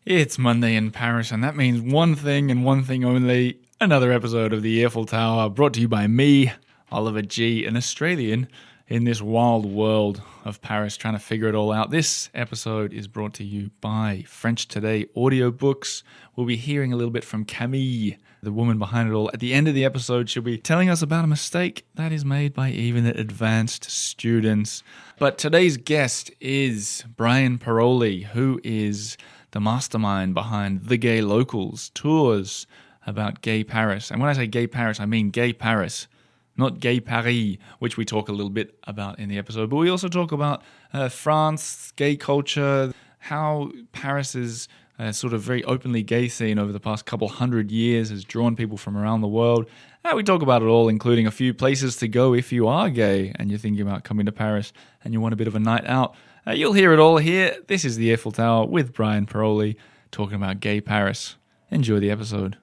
It's Monday in Paris, and that means one thing and one thing only. Another episode of the Earful Tower, brought to you by me, Oliver G., an Australian in this wild world of Paris, trying to figure it all out. This episode is brought to you by French Today audiobooks. We'll be hearing a little bit from Camille, the woman behind it all. At the end of the episode, she'll be telling us about a mistake that is made by even advanced students. But today's guest is Bryan Pirolli, who is the mastermind behind The Gay Locals, tours about gay Paris. And when I say gay Paris, I mean gay Paris, not gay Paris, which we talk a little bit about in the episode. But we also talk about France, gay culture, how Paris's sort of very openly gay scene over the past couple hundred years has drawn people from around the world. We talk about it all, including a few places to go if you are gay and you're thinking about coming to Paris and you want a bit of a night out. You'll hear it all here. This is the Earful Tower with Bryan Pirolli talking about gay Paris. Enjoy the episode.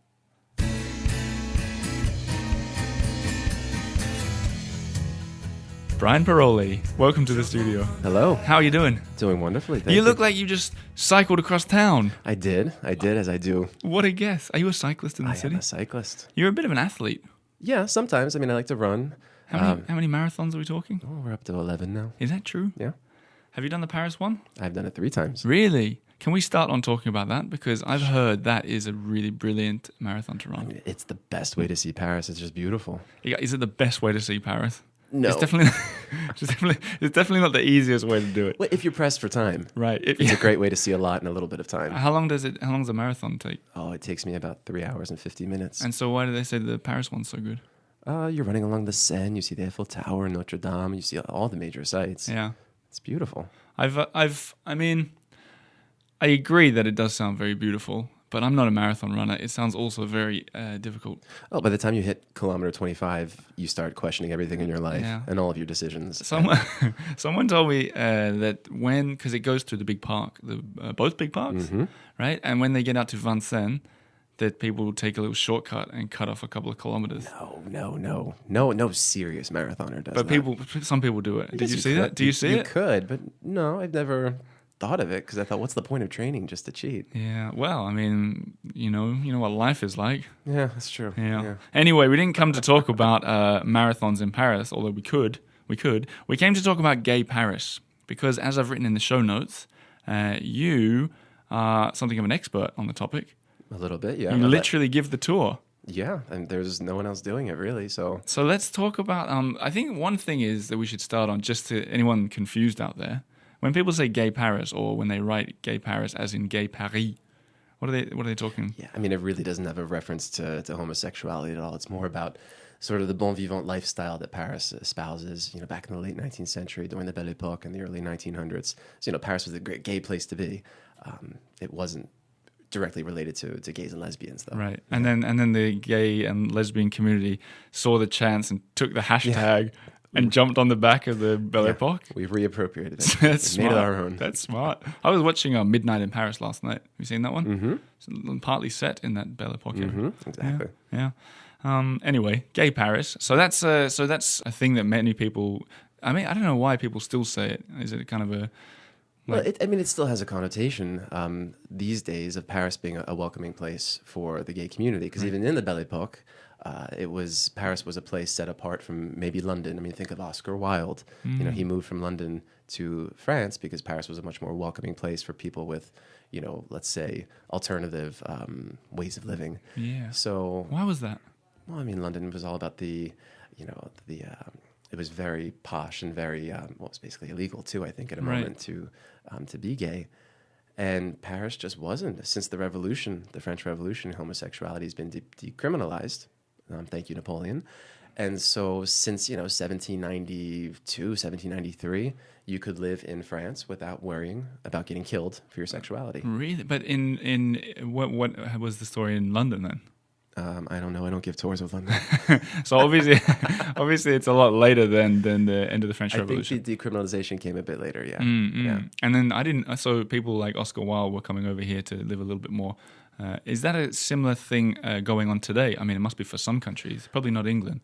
Bryan Pirolli, welcome to the studio. Hello. How are you doing? Doing wonderfully, thank you. You look like you just cycled across town. I did as I do. What a guess. Are you a cyclist in the city? I am a cyclist. You're a bit of an athlete. Yeah, sometimes. I mean, I like to run. How many marathons are we talking? Oh, we're up to 11 now. Is that true? Yeah. Have you done the Paris one? I've done it 3 times. Really? Can we start on talking about that? Because I've heard that is a really brilliant marathon to run. I mean, it's the best way to see Paris. It's just beautiful. Is it the best way to see Paris? No. It's definitely not the easiest way to do it. Well, if you're pressed for time. Right. It's a great way to see a lot in a little bit of time. How long does a marathon take? Oh, it takes me about 3 hours and 50 minutes. And so why do they say the Paris one's so good? You're running along the Seine. You see the Earful Tower, Notre Dame. You see all the major sites. Yeah. It's beautiful. I agree that it does sound very beautiful, but I'm not a marathon runner. It sounds also very difficult. Oh, by the time you hit kilometer 25, you start questioning everything in your life and all of your decisions. Someone told me that because it goes through the big park, both big parks, right? And when they get out to Vincennes, that people will take a little shortcut and cut off a couple of kilometers. No serious marathoner does but that. Some people do it. Did you see could. that? Do you see it? You could, but no, I've never thought of it because I thought, what's the point of training just to cheat? Yeah, well, I mean, you know what life is like. Yeah, that's true. Yeah. Anyway, we didn't come to talk about marathons in Paris, although we could. We came to talk about gay Paris because, as I've written in the show notes, you are something of an expert on the topic. A little bit, yeah. You literally give the tour. Yeah, and there's no one else doing it, really. So let's talk about, I think one thing is that we should start on, just to anyone confused out there, when people say gay Paris or when they write gay Paris as in gay Paris, what are they talking? Yeah, I mean, it really doesn't have a reference to homosexuality at all. It's more about sort of the bon vivant lifestyle that Paris espouses, back in the late 19th century, during the Belle Époque and the early 1900s. So, Paris was a great gay place to be. It wasn't directly related to gays and lesbians, though. Right. And then the gay and lesbian community saw the chance and took the hashtag and jumped on the back of the Belle Époque. We've reappropriated it. That's smart. Made it our own. That's smart. I was watching Midnight in Paris last night. Have you seen that one? Mm-hmm. It's partly set in that Belle Époque area. Mm-hmm. Exactly. Yeah. Anyway, gay Paris. So that's a thing that many people. I mean, I don't know why people still say it. Is it kind of a well, it still has a connotation these days of Paris being a welcoming place for the gay community. Because even in the Belle Époque, Paris was a place set apart from maybe London. I mean, think of Oscar Wilde. He moved from London to France because Paris was a much more welcoming place for people with, let's say, alternative ways of living. Yeah. So why was that? Well, I mean, London was all about it was very posh and very, it was basically illegal too, I think, at a moment to be gay. And Paris just wasn't. Since the Revolution, the French Revolution, homosexuality has been decriminalized. Thank you, Napoleon. And so since, 1792, 1793, you could live in France without worrying about getting killed for your sexuality. Really? But in what was the story in London then? I don't know. I don't give tours of London. So obviously, it's a lot later than the end of the French Revolution. I think the decriminalization came a bit later. Yeah. Yeah. And then so people like Oscar Wilde were coming over here to live a little bit more. Is that a similar thing going on today? I mean, it must be for some countries. Probably not England.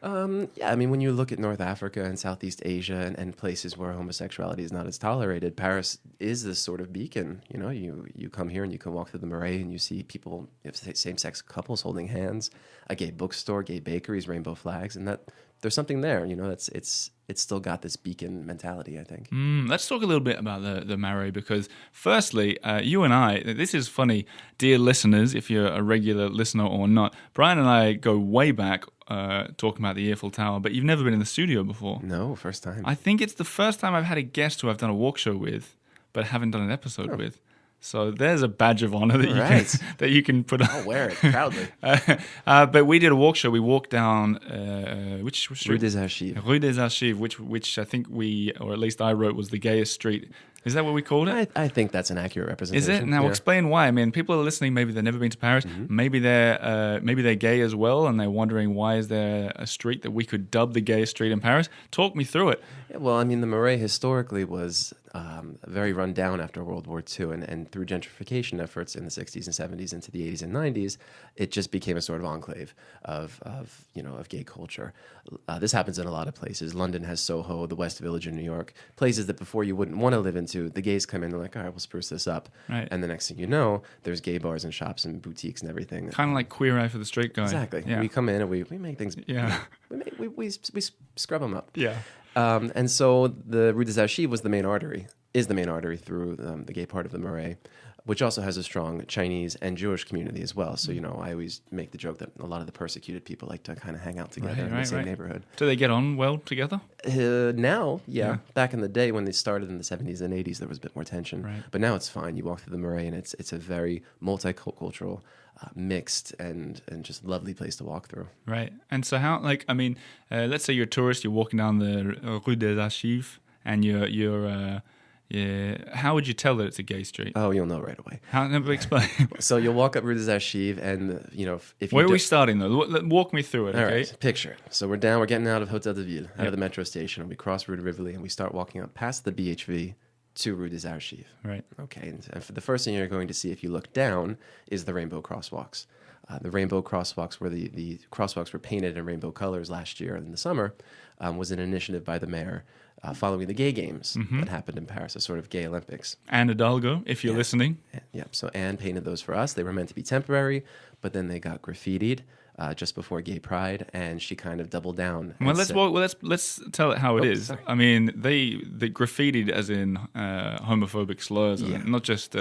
Yeah, I mean, when you look at North Africa and Southeast Asia and places where homosexuality is not as tolerated, Paris is this sort of beacon. You know, you come here and you can walk through the Marais and you see people, same-sex couples holding hands, a gay bookstore, gay bakeries, rainbow flags, and that there's something there. You know, it's still got this beacon mentality, I think. Let's talk a little bit about the Marais, because firstly, you and I, this is funny, dear listeners, if you're a regular listener or not, Bryan and I go way back talking about the Earful Tower, but you've never been in the studio before. No, first time. I think it's the first time I've had a guest who I've done a walk show with, but haven't done an episode with. So there's a badge of honor that you can put on. I'll wear it proudly. But we did a walk show. We walked down which street? Rue des Archives. Rue des Archives, which I think or at least I wrote, was the gayest street. Is that what we called it? I think that's an accurate representation. Is it? Now explain why. I mean, people are listening. Maybe they've never been to Paris. Mm-hmm. Maybe they're gay as well, and they're wondering why is there a street that we could dub the gayest street in Paris. Talk me through it. Yeah, well, I mean, the Marais historically was very run down after World War II, and through gentrification efforts in the 60s and 70s into the 80s and 90s, it just became a sort of enclave of gay culture. This happens in a lot of places. London has Soho, the West Village in New York, places that before you wouldn't want to live into. The gays come in and they're like, all right, we'll spruce this up. Right. And the next thing you know, there's gay bars and shops and boutiques and everything. Kind of like Queer Eye for the Straight Guy. Exactly. Yeah. We come in and we make things. Yeah. We scrub them up. Yeah. And so the Rue des Archives is the main artery through the gay part of the Marais, which also has a strong Chinese and Jewish community as well. So, I always make the joke that a lot of the persecuted people like to kind of hang out together in the same neighborhood. Do they get on well together? Now, yeah. Back in the day when they started in the 70s and 80s, there was a bit more tension. Right. But now it's fine. You walk through the Marais and it's a very multicultural, mixed and just lovely place to walk through. Right. And so how, let's say you're a tourist, you're walking down the Rue des Archives, and how would you tell that it's a gay street? Oh, you'll know right away. How? Never explain. So you'll walk up Rue des Archives, and if you where are we starting though? Walk me through it. All okay. Right. Picture it. So we're getting out of Hôtel de Ville, out of the metro station, and we cross Rue de Rivoli, and we start walking up past the BHV to Rue des Archives. Right. Okay. And for the first thing you're going to see if you look down is the rainbow crosswalks. The rainbow crosswalks, where the crosswalks were painted in rainbow colors last year in the summer, was an initiative by the mayor. Following the gay games that happened in Paris, a sort of gay Olympics. Anne Hidalgo, if you're listening. Yeah, so Anne painted those for us. They were meant to be temporary, but then they got graffitied just before Gay Pride, and she kind of doubled down. Well, let's tell it how it is. Sorry. I mean, they graffitied as in homophobic slurs, not just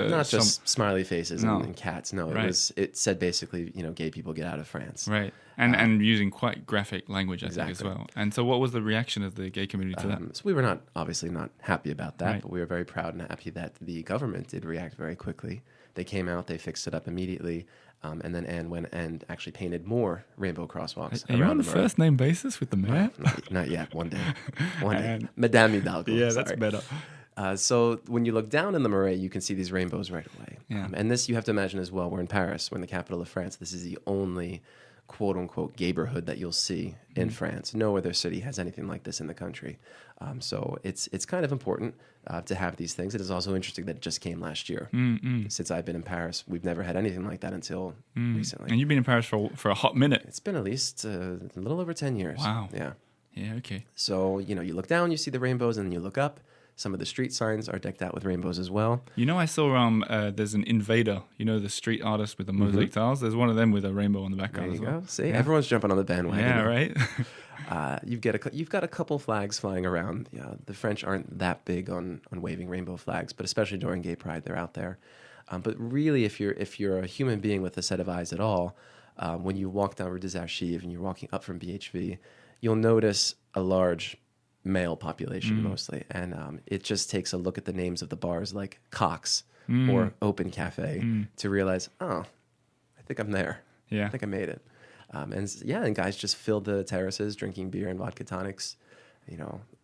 smiley faces and cats. No, it said basically, gay people get out of France. Right. And using quite graphic language, I think, as well. And so what was the reaction of the gay community to that? So we were obviously not happy about that, but we were very proud and happy that the government did react very quickly. They came out, they fixed it up immediately, and then Anne went and actually painted more rainbow crosswalks Are you on the first name basis with the mayor? Not yet, one day. One day. Madame Hidalgo. Yeah, that's better. So when you look down in the Marais, you can see these rainbows right away. Yeah. And this, you have to imagine as well, we're in Paris, we're in the capital of France. This is the only quote-unquote gayborhood that you'll see in France. No other city has anything like this in the country. So it's kind of important to have these things. It is also interesting that it just came last year. Since I've been in Paris, we've never had anything like that until recently. And you've been in Paris for a hot minute. It's been at least a little over 10 years. Wow. Yeah. Yeah, okay. So, you look down, you see the rainbows, and then you look up. Some of the street signs are decked out with rainbows as well. I saw there's an Invader, the street artist with the mosaic tiles. There's one of them with a rainbow on the background there you as well. Go. See, everyone's jumping on the bandwagon. Yeah, right. You've got a couple flags flying around. Yeah, the French aren't that big on waving rainbow flags, but especially during Gay Pride, they're out there. But really, if you're a human being with a set of eyes at all, when you walk down Rue des Archives and you're walking up from BHV, you'll notice a large male population mostly, and it just takes a look at the names of the bars like Cox or Open Cafe to realize, I think I'm there. Yeah, I think I made it. And guys just filled the terraces drinking beer and vodka tonics,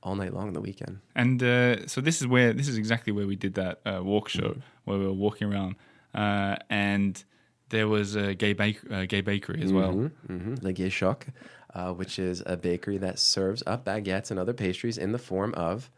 all night long on the weekend. And so this is exactly where we did that walk show where we were walking around, and there was a gay bakery as well. Le Gay Choc. Which is a bakery that serves up baguettes and other pastries in the form of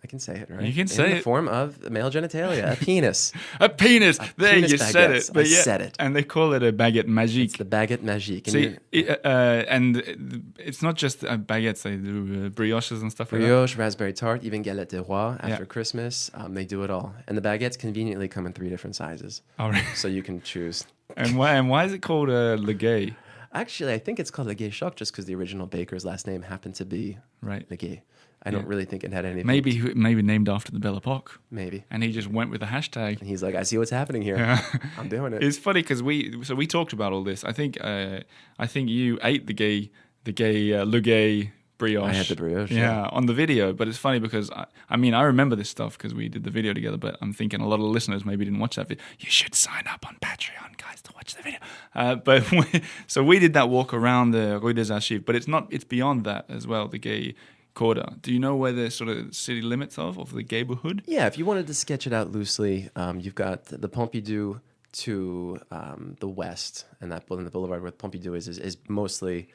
I can say it, right? You can say in the it. form of male genitalia, a penis. A penis. There, penis you said baguettes. it. But I said it. And they call it a baguette magique. It's the baguette magique. See, and it's not just baguettes. They do brioches and stuff like that. Brioche, raspberry tart, even galette de roi after Christmas. They do it all. And the baguettes conveniently come in 3 different sizes. All right. So you can choose. And why is it called Le Gay? Actually, I think it's called Le Gay Choc just because the original baker's last name happened to be Le Gay. I don't really think it had anything. Maybe named after the Belle Epoque. Maybe. And he just went with the hashtag. And he's like, I see what's happening here. I'm doing it. It's funny because we talked about all this. I think you ate the Le Gay brioche. I had the brioche. Yeah, on the video. But it's funny because I remember this stuff because we did the video together. But I'm thinking a lot of listeners maybe didn't watch that video. You should sign up on Patreon, guys, to watch the video. So we did that walk around the Rue des Archives. But it's beyond that as well. The Gay Quarter. Do you know where the sort of city limits of the neighborhood? Yeah, if you wanted to sketch it out loosely, you've got the Pompidou to the west, and the boulevard where Pompidou is mostly,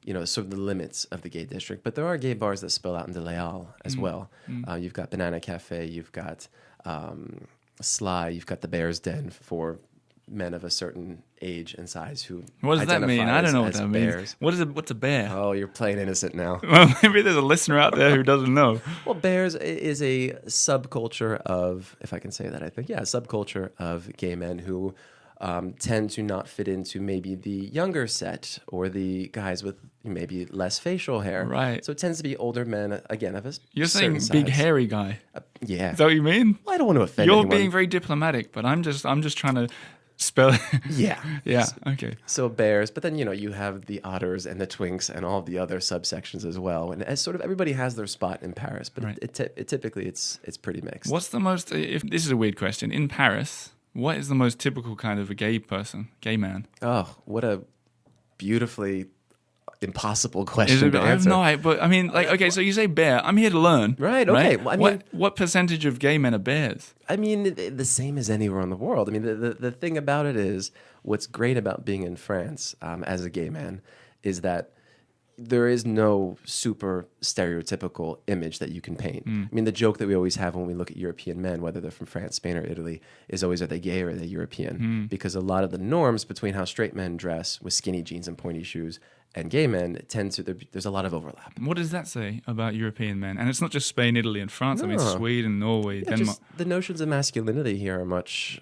sort of the limits of the gay district. But there are gay bars that spill out into Leal as well. You've got Banana Cafe, you've got Sly, you've got the Bear's Den for men of a certain age and size who What does that mean? I don't know what that bears. means. What's a bear? Oh, you're playing innocent now. Well, maybe there's a listener out there who doesn't know. Well, bears is a subculture of, if I can say that, I think, a subculture of gay men who tend to not fit into maybe the younger set or the guys with maybe less facial hair. Right. So it tends to be older men, again, of a You're saying certain big size. hairy guy. Yeah. Is that what you mean? Well, I don't want to offend You're anyone. being very diplomatic, but I'm just trying to spell it. Yeah. Yeah, okay. So bears, but then, you have the otters and the twinks and all the other subsections as well. And as sort of everybody has their spot in Paris, but Right. it typically it's pretty mixed. What's the most, if this is a weird question, in Paris, what is the most typical kind of a gay man? Oh, what a beautifully impossible Is question it, to I have answer. no idea, but okay, so you say bear. I'm here to learn. Right, okay. Well, I mean- what percentage of gay men are bears? I mean, the same as anywhere in the world. I mean, the thing about it is, what's great about being in France as a gay man is that there is no super stereotypical image that you can paint. I mean, the joke that we always have when we look at European men, whether they're from France, Spain, or Italy, is always, are they gay or are they European? Because a lot of the norms between how straight men dress with skinny jeans and pointy shoes and gay men there's a lot of overlap. What does that say about European men? And it's not just Spain, Italy, and France. I mean, No. Sweden, Norway, Yeah, Denmark. just the notions of masculinity here are much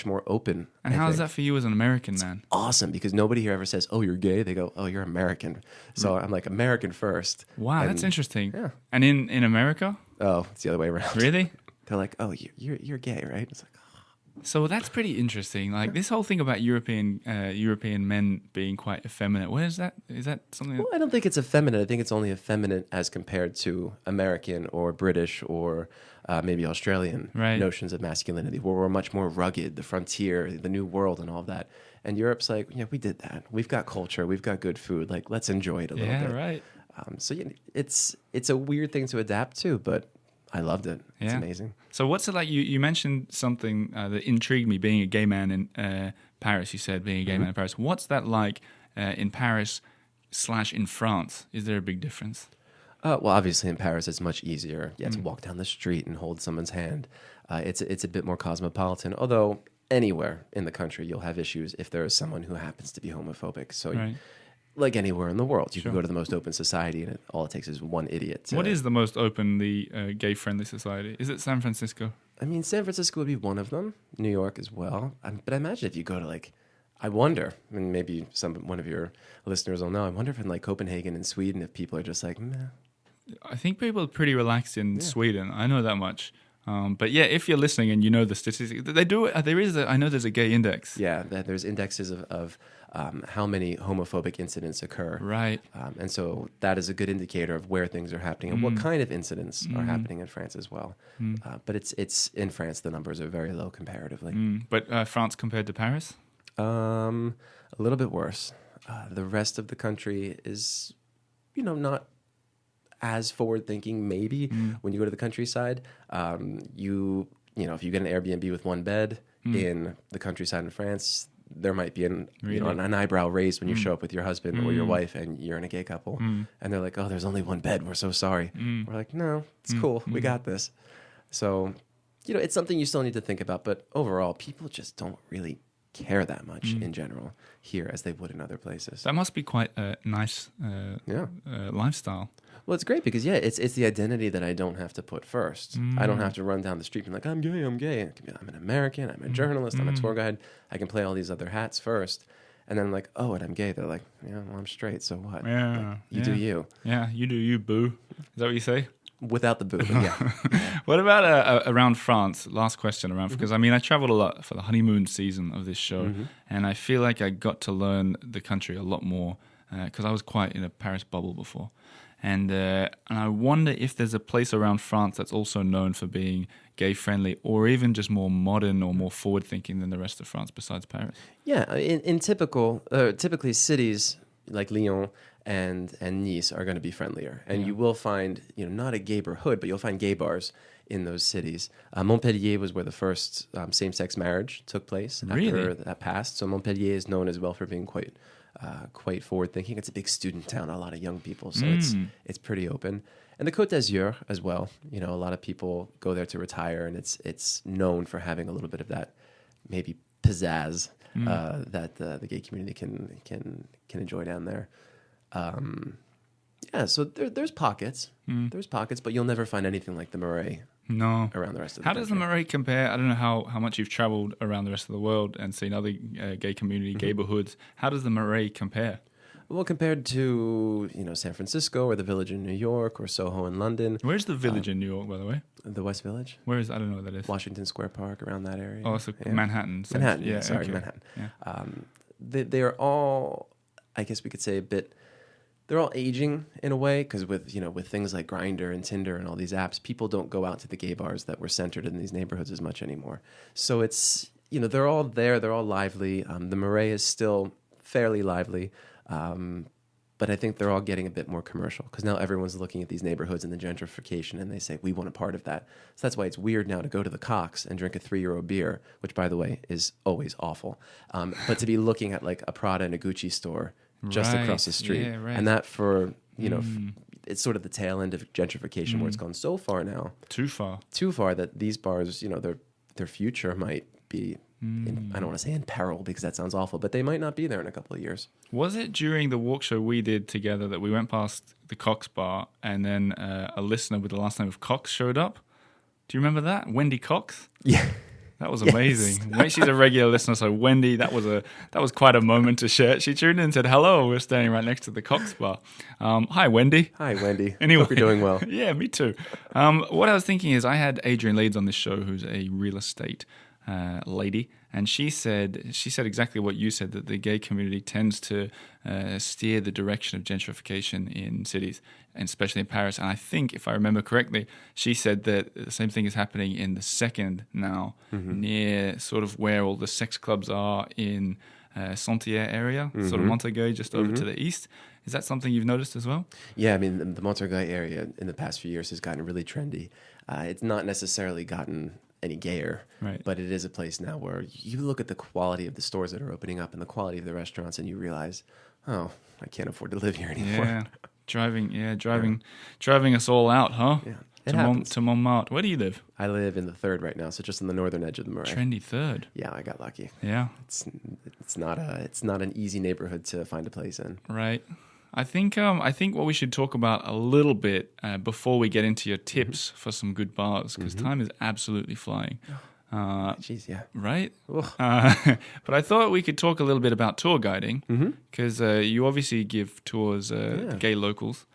more open. And I how's think. that for you as an American man? Awesome, because nobody here ever says, "Oh, you're gay." They go, "Oh, you're American." So I'm like, American first. Wow, And- that's interesting. Yeah. And in America? Oh, it's the other way around. Really? They're like, "Oh, you're gay, right?" It's like, So that's pretty interesting. Like this whole thing about European men being quite effeminate. Where is that? Is that something? well, I don't think it's effeminate. I think it's only effeminate as compared to American or British or maybe Australian Right. notions of masculinity, where we're much more rugged, the frontier, the new world, and all of that. And Europe's like, yeah, we did that. We've got culture. We've got good food. Like, let's enjoy it a little Yeah, bit. right. So it's a weird thing to adapt to, but I loved it. It's Yeah. amazing. So what's it like? You mentioned something that intrigued me. Being a gay man in Paris, you said being a gay man in Paris. What's that like in Paris / in France? Is there a big difference? Well, obviously in Paris it's much easier. To walk down the street and hold someone's hand. It's a bit more cosmopolitan. Although anywhere in the country you'll have issues if there is someone who happens to be homophobic. So, Right. like anywhere in the world, you Sure. can go to the most open society, and all it takes is one idiot. What is the most openly gay-friendly society? Is it San Francisco? I mean, San Francisco would be one of them. New York as well. But I imagine if you go to I wonder. I mean, maybe one of your listeners will know. I wonder if in Copenhagen and Sweden, if people are just like, meh. I think people are pretty relaxed in Sweden. I know that much. But yeah, if you're listening and you know the statistics, they do. I know there's a gay index. Yeah, there's indexes of how many homophobic incidents occur. Right. And so that is a good indicator of where things are happening and what kind of incidents are happening in France as well. But it's in France, the numbers are very low comparatively. But France compared to Paris? A little bit worse. The rest of the country is, not as forward-thinking. Maybe when you go to the countryside, if you get an Airbnb with one bed in the countryside in France, there might be an eyebrow raised when you show up with your husband or your wife and you're in a gay couple, and they're like, "Oh, there's only one bed. We're so sorry." We're like, "No, it's cool. We got this." So, it's something you still need to think about. But overall, people just don't really care that much in general here as they would in other places. That must be quite a nice lifestyle. Well, it's great because it's the identity that I don't have to put first. I don't have to run down the street and be like, I'm gay. I'm an American. I'm a journalist. I'm a tour guide. I can play all these other hats first, and then like, oh, and I'm gay. They're like, yeah, well, I'm straight. So what? Yeah, like, you do you. Yeah, you do you, boo. Is that what you say? Without the boo, but yeah. What about around France? Last question around, because I traveled a lot for the honeymoon season of this show, and I feel like I got to learn the country a lot more because I was quite in a Paris bubble before. And I wonder if there's a place around France that's also known for being gay-friendly or even just more modern or more forward-thinking than the rest of France besides Paris. Yeah, in typically cities like Lyon and Nice are going to be friendlier. And you will find, not a gayborhood, but you'll find gay bars in those cities. Montpellier was where the first same-sex marriage took place after that passed. So Montpellier is known as well for being quite forward-thinking. It's a big student town, a lot of young people, so it's pretty open. And the Côte d'Azur as well. A lot of people go there to retire, and it's known for having a little bit of that maybe pizzazz that the gay community can enjoy down there. So there's pockets. There's pockets, but you'll never find anything like the Marais. No. Around the rest of the How country. does the Marais compare? I don't know how much you've traveled around the rest of the world and seen other gay community, gayborhoods. How does the Marais compare? Well, compared to, San Francisco or the Village in New York or Soho in London. Where's the Village in New York, by the way? The West Village? Where is, I don't know what that is. Washington Square Park, around that area. Oh, so Manhattan. Manhattan, Yeah, sorry, okay. Manhattan. Yeah. They are all, I guess we could say they're all aging in a way because with things like Grindr and Tinder and all these apps, people don't go out to the gay bars that were centered in these neighborhoods as much anymore. So it's, they're all there. They're all lively. The Marais is still fairly lively. But I think they're all getting a bit more commercial because now everyone's looking at these neighborhoods and the gentrification and they say, we want a part of that. So that's why it's weird now to go to the Cox and drink a €3 beer, which, by the way, is always awful. But to be looking at like a Prada and a Gucci store just across the street. Yeah, right. And that for, it's sort of the tail end of gentrification where it's gone so far now. Too far. Too far that these bars, their future might be, I don't want to say in peril because that sounds awful, but they might not be there in a couple of years. Was it during the walk show we did together that we went past the Cox bar and then a listener with the last name of Cox showed up? Do you remember that? Wendy Cox? Yeah. That was amazing. Yes. She's a regular listener, so Wendy, that was quite a moment to share. She tuned in and said, hello, we're standing right next to the Cox bar. Hi, Wendy. Hi, Wendy. Anyway, hope you're doing well. Yeah, me too. What I was thinking is I had Adrienne Leeds on this show, who's a real estate lady, and she said exactly what you said, that the gay community tends to steer the direction of gentrification in cities, and especially in Paris. And I think, if I remember correctly, she said that the same thing is happening in the second now, near sort of where all the sex clubs are in Saint-Hyacinthe area, sort of Montagues, just over to the east. Is that something you've noticed as well? Yeah, I mean, the Montagues area in the past few years has gotten really trendy. It's not necessarily gotten any gayer, right, but it is a place now where you look at the quality of the stores that are opening up and the quality of the restaurants and you realize, oh, I can't afford to live here anymore. Yeah, driving us all out, huh? Yeah. To Montmartre. Where do you live? I live in the third right now, so just on the northern edge of the Marais. Trendy third. Yeah, I got lucky. Yeah, it's not an easy neighborhood to find a place in. Right. I think what we should talk about a little bit before we get into your tips for some good bars, because time is absolutely flying. Jeez, yeah. Right? But I thought we could talk a little bit about tour guiding, because you obviously give tours to gay locals.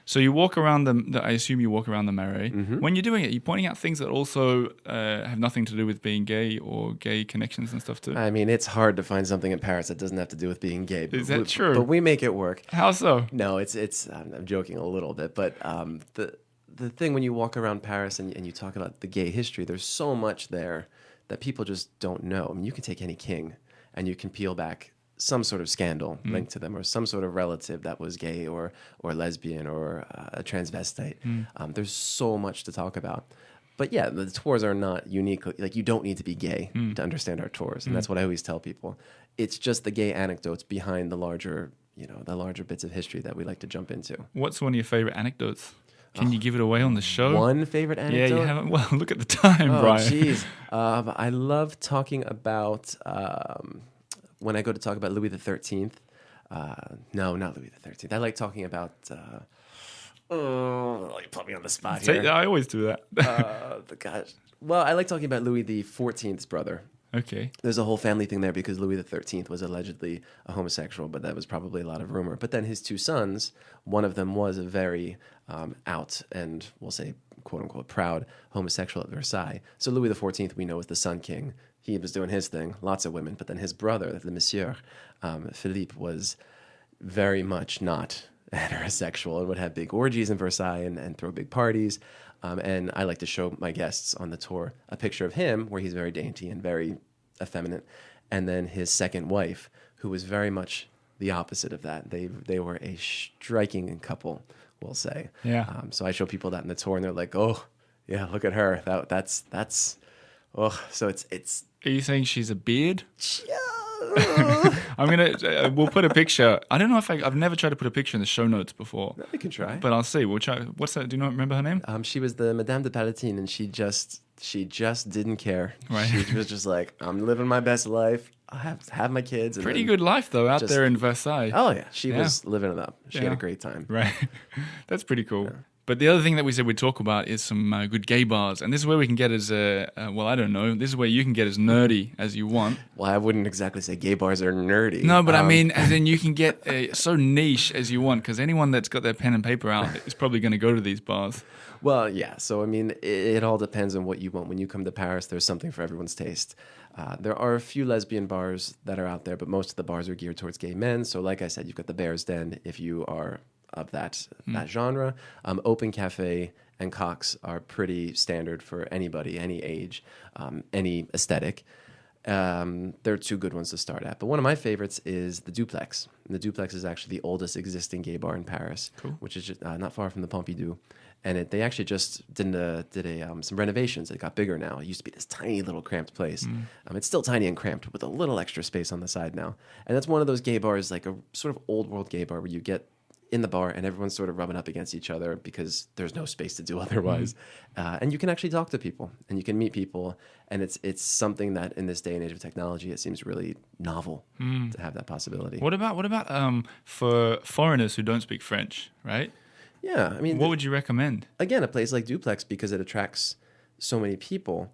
So you walk around I assume you walk around the Marais. When you're doing it, you're pointing out things that also have nothing to do with being gay or gay connections and stuff too. I mean, it's hard to find something in Paris that doesn't have to do with being gay. Is that true? But we make it work. How so? No, it's. I'm joking a little bit, but the thing when you walk around Paris and you talk about the gay history, there's so much there that people just don't know. I mean, you can take any king and you can peel back some sort of scandal linked to them or some sort of relative that was gay or lesbian or a transvestite. There's so much to talk about. But yeah, the tours are not unique. Like, you don't need to be gay to understand our tours, and that's what I always tell people. It's just the gay anecdotes behind the larger bits of history that we like to jump into. What's one of your favorite anecdotes? Can you give it away on the show? One favorite anecdote? Yeah, you haven't. Well, look at the time, Brian. Jeez. I love talking about when I go to talk about Louis XIII. No, not Louis XIII. I like talking about. You put me on the spot here. I always do that. Well, I like talking about Louis XIV's brother. Okay. There's a whole family thing there because Louis XIII was allegedly a homosexual, but that was probably a lot of rumor. But then his two sons, one of them was a very out and, we'll say, quote unquote, proud homosexual at Versailles. So Louis XIV, we know, was the Sun King. He was doing his thing, lots of women. But then his brother, the Monsieur, Philippe, was very much not heterosexual and would have big orgies in Versailles and throw big parties. And I like to show my guests on the tour a picture of him where he's very dainty and very effeminate. And then his second wife, who was very much the opposite of that. They were a striking couple, we'll say. Yeah. So I show people that in the tour, and they're like, "Oh, yeah, look at her. That's." Oh, so it's. Are you saying she's a beard? Yeah. I'm gonna. We'll put a picture. I don't know if I've never tried to put a picture in the show notes before. We can try. But I'll see. We'll try. What's that? Do you not remember her name? She was the Madame de Palatine, and she just didn't care. Right. She was just like, I'm living my best life. I have my kids. And Pretty good life though out there in Versailles. Oh yeah, she was living it up. She had a great time. Right. That's pretty cool. Yeah. But the other thing that we said we'd talk about is some good gay bars. And this is where we can get as, well, I don't know. This is where you can get as nerdy as you want. Well, I wouldn't exactly say gay bars are nerdy. No, but I mean, as in you can get so niche as you want, because anyone that's got their pen and paper out is probably going to go to these bars. Well, yeah. So, I mean, it all depends on what you want. When you come to Paris, there's something for everyone's taste. There are a few lesbian bars that are out there, but most of the bars are geared towards gay men. So, like I said, you've got the Bear's Den if you are of that genre. Open Cafe and Cox are pretty standard for anybody, any age, any aesthetic. There are two good ones to start at. But one of my favorites is the Duplex. And the Duplex is actually the oldest existing gay bar in Paris, which is just, not far from the Pompidou. And they actually just did some renovations. It got bigger now. It used to be this tiny little cramped place. It's still tiny and cramped with a little extra space on the side now. And that's one of those gay bars, like a sort of old world gay bar where you get in the bar and everyone's sort of rubbing up against each other because there's no space to do otherwise. And you can actually talk to people and you can meet people. And it's something that in this day and age of technology, it seems really novel to have that possibility. What about for foreigners who don't speak French, right? Yeah, I mean, what would you recommend? Again, a place like Duplex, because it attracts so many people,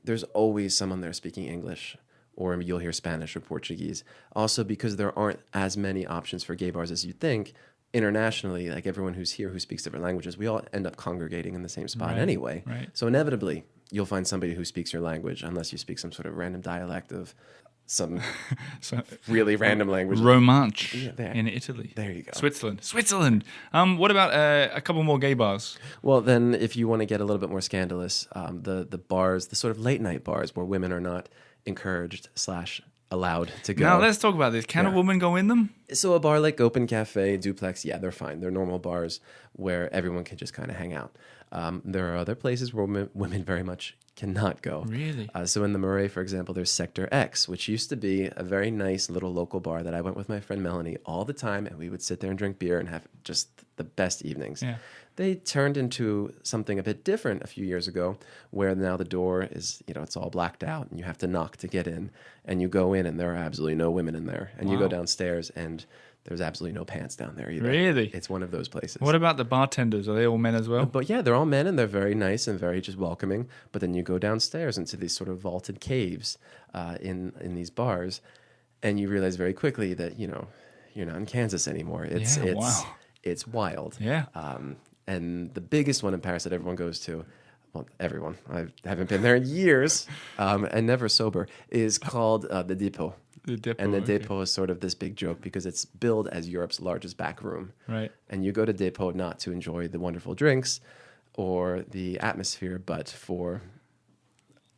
there's always someone there speaking English, or you'll hear Spanish or Portuguese. Also, because there aren't as many options for gay bars as you'd think, internationally, like everyone who's here who speaks different languages, we all end up congregating in the same spot anyway. Right. So inevitably, you'll find somebody who speaks your language, unless you speak some sort of random dialect of some really random language. Romanche in Italy. There you go. Switzerland. What about a couple more gay bars? Well, then if you want to get a little bit more scandalous, the bars, the sort of late night bars where women are not encouraged / allowed to go. Now let's talk about this. Can a woman go in them? So a bar like Open Cafe, Duplex, yeah, they're fine. They're normal bars where everyone can just kind of hang out. There are other places where women very much cannot go. Really? So in the Marais, for example, there's Sector X, which used to be a very nice little local bar that I went with my friend Melanie all the time, and we would sit there and drink beer and have just the best evenings. Yeah. They turned into something a bit different a few years ago, where now the door is, it's all blacked out, and you have to knock to get in, and you go in, and there are absolutely no women in there, and you go downstairs, and there's absolutely no pants down there either. Really? It's one of those places. What about the bartenders? Are they all men as well? But yeah, they're all men and they're very nice and very just welcoming. But then you go downstairs into these sort of vaulted caves in these bars, and you realize very quickly that, you're not in Kansas anymore. It's wild. Yeah. And the biggest one in Paris that everyone goes to, well, everyone, I haven't been there in years, and never sober, is called the Depot. And the Depot is sort of this big joke because it's billed as Europe's largest back room. Right. And you go to Depot not to enjoy the wonderful drinks or the atmosphere, but for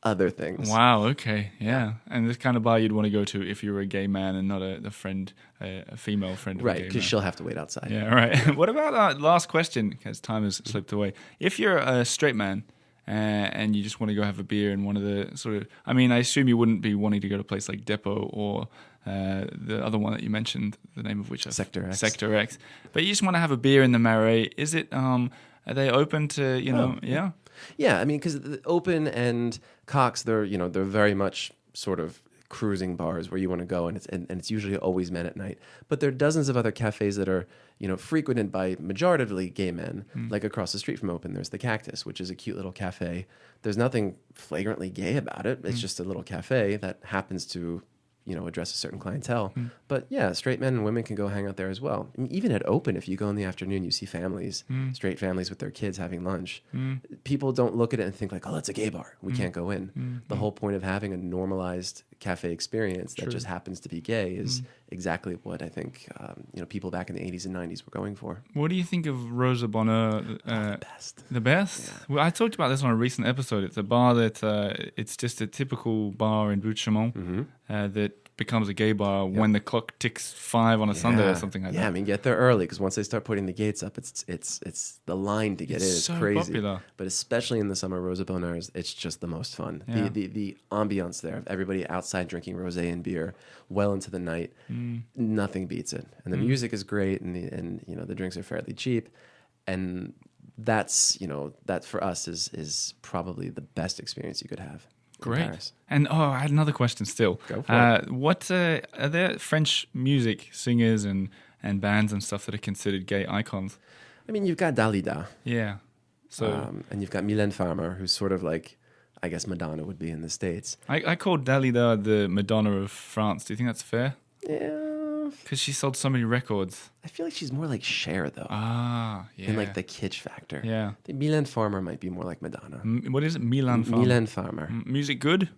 other things. Wow, okay, yeah. And this kind of bar you'd want to go to if you were a gay man and not a female friend of a gay man. Right, because she'll have to wait outside. Yeah, right. What about last question, because time has slipped away. If you're a straight man and you just want to go have a beer in one of the sort of... I mean, I assume you wouldn't be wanting to go to a place like Depot or the other one that you mentioned, the name of which... Sector X. Sector X. But you just want to have a beer in the Marais. Is it... are they open to, yeah? Yeah, I mean, because Open and Cox, they're very much sort of cruising bars where you want to go, and it's usually always men at night. But there are dozens of other cafes that are frequented by majoritively gay men. Like across the street from Open, there's the Cactus, which is a cute little cafe. There's nothing flagrantly gay about it. It's just a little cafe that happens to address a certain clientele. But yeah, straight men and women can go hang out there as well. I mean, even at Open, if you go in the afternoon, you see families, straight families with their kids having lunch. People don't look at it and think like, oh, that's a gay bar. We can't go in. The whole point of having a normalized cafe experience that just happens to be gay is exactly what I think people back in the 80s and 90s were going for. What do you think of Rosa Bonheur? The best. The best? Yeah. Well, I talked about this on a recent episode. It's a bar that it's just a typical bar in Butte-Chaumont that becomes a gay bar when the clock ticks 5 on a Sunday or something like that. Yeah, I mean, get there early because once they start putting the gates up, it's the line to get in. It's so crazy. Popular. But especially in the summer, Rosa Bonheur, it's just the most fun. Yeah. The ambiance there of everybody outside drinking rosé and beer well into the night, nothing beats it. And the music is great, and the drinks are fairly cheap, and that's that for us is probably the best experience you could have. Great. And I had another question still. Go for it. What are there French music singers and bands and stuff that are considered gay icons? I mean, you've got Dalida. Yeah. So and you've got Mylène Farmer, who's sort of like, I guess Madonna would be in the States. I call Dalida the Madonna of France. Do you think that's fair? Yeah. Because she sold so many records. I feel like she's more like Cher, though. Ah, yeah. In like the kitsch factor. Yeah. I think Mylène Farmer might be more like Madonna. What is it? Mylène Farmer. Mylène Farmer. Music good?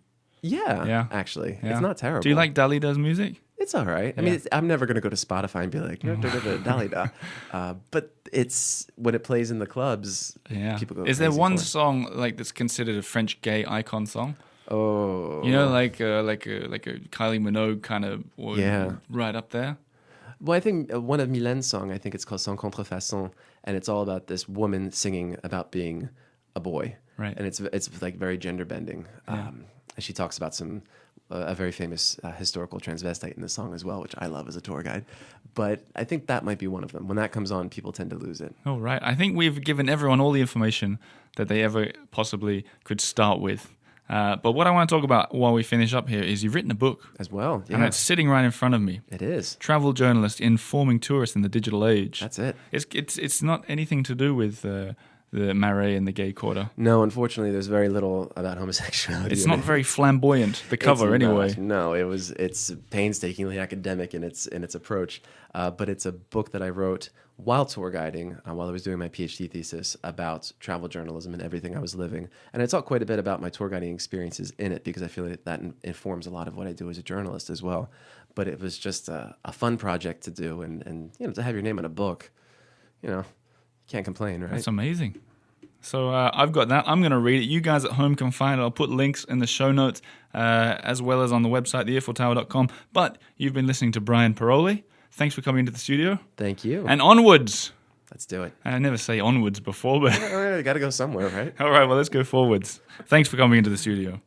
Yeah. Actually. Yeah. It's not terrible. Do you like Dalida's music? It's all right. I mean, I'm never going to go to Spotify and be like, Dalida. But it's when it plays in the clubs, people go Is there crazy one for it. song like that's considered a French gay icon song? Oh. Like a Kylie Minogue kind of right up there? Well, I think one of Mylène's song, I think it's called Sans Contrefaçon, and it's all about this woman singing about being a boy. Right. And it's like very gender bending. And she talks about a very famous historical transvestite in the song as well, which I love as a tour guide. But I think that might be one of them. When that comes on, people tend to lose it. Oh, right. I think we've given everyone all the information that they ever possibly could start with. But what I want to talk about while we finish up here is you've written a book. As well, yeah. And it's sitting right in front of me. It is. Travel journalist informing tourists in the digital age. That's it. It's not anything to do with the Marais and the gay quarter. No, unfortunately, there's very little about homosexuality. It's not very flamboyant, the cover anyway. No, it's painstakingly academic in its approach. But it's a book that I wrote while tour guiding, while I was doing my PhD thesis about travel journalism and everything I was living. And I talk quite a bit about my tour guiding experiences in it because I feel that informs a lot of what I do as a journalist as well. But it was just a fun project to do, and to have your name on a book, can't complain, right? That's amazing. So I've got that. I'm going to read it. You guys at home can find it. I'll put links in the show notes as well as on the website, theearfultower.com. But you've been listening to Bryan Pirolli. Thanks for coming into the studio. Thank you. And onwards. Let's do it. I never say onwards before, but... I got to go somewhere, right? All right, well, let's go forwards. Thanks for coming into the studio.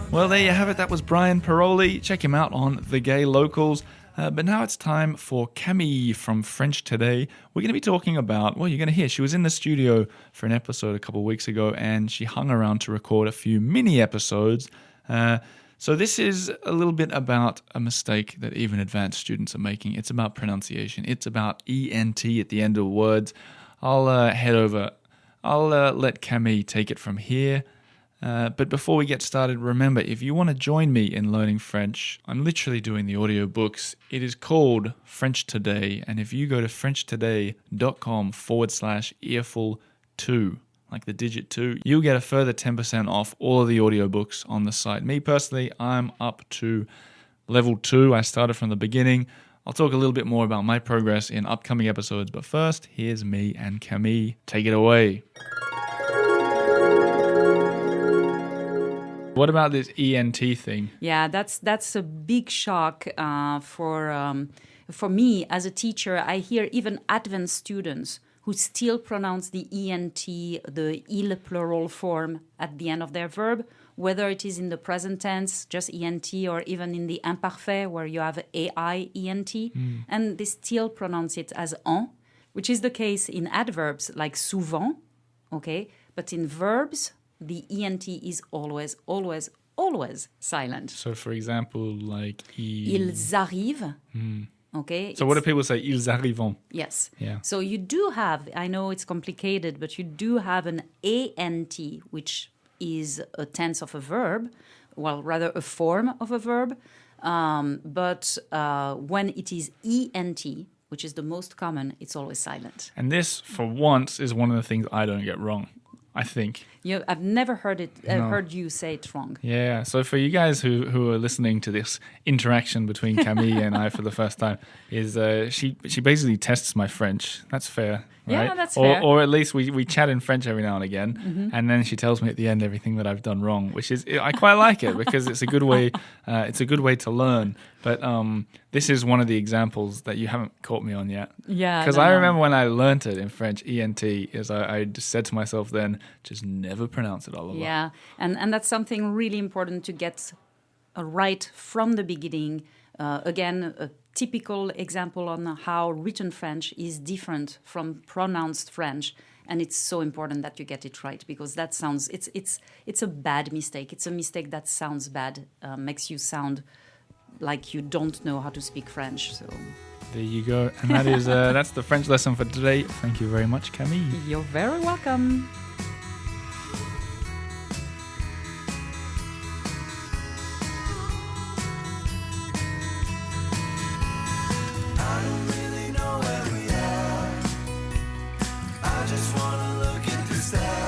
Well, there you have it. That was Bryan Pirolli. Check him out on The Gay Locals. But now it's time for Camille from French Today. We're going to be talking about, well, you're going to hear, she was in the studio for an episode a couple of weeks ago, and she hung around to record a few mini episodes. So this is a little bit about a mistake that even advanced students are making. It's about pronunciation. It's about ENT at the end of words. I'll head over. I'll let Camille take it from here. But before we get started, remember, if you want to join me in learning French, I'm literally doing the audiobooks. It is called French Today. And if you go to frenchtoday.com/earful2, like the digit 2, you'll get a further 10% off all of the audiobooks on the site. Me personally, I'm up to level 2. I started from the beginning. I'll talk a little bit more about my progress in upcoming episodes. But first, here's me and Camille. Take it away. What about this ENT thing? Yeah, that's a big shock for For me, as a teacher, I hear even advanced students who still pronounce the ENT, the il plural form at the end of their verb, whether it is in the present tense, just ENT, or even in the imparfait, where you have AI, ENT, and they still pronounce it as en, which is the case in adverbs like souvent, okay? But in verbs, the ENT is always, always, always silent. So, for example, like Ils arrivent, okay? So what do people say? Ils arrivent. Yes. Yeah. So you do have, I know it's complicated, but you do have an ANT, which is a tense of a verb, well, rather a form of a verb. But when it is ENT, which is the most common, it's always silent. And this, for once, is one of the things I don't get wrong, I think. I've never heard it. No. Heard you say it wrong. Yeah, so for you guys who are listening to this interaction between Camille and I for the first time, is she basically tests my French. That's fair, right? Yeah, that's fair. Or at least we chat in French every now and again, and then she tells me at the end everything that I've done wrong, which is I quite like it because it's a good way. It's a good way to learn. But this is one of the examples that you haven't caught me on yet. Yeah, Because no, I no. remember when I learnt it in French, ENT, is I just said to myself then, just never pronounce it, Oliver. Yeah, and that's something really important to get right from the beginning. Again, a typical example on how written French is different from pronounced French, and it's so important that you get it right because that sounds it's a bad mistake. It's a mistake that sounds bad, makes you sound like you don't know how to speak French. So There you go. And that is that's the French lesson for today. Thank you very much, Camille. you're very welcome. I don't really know where we are. I just wanna look at the stars.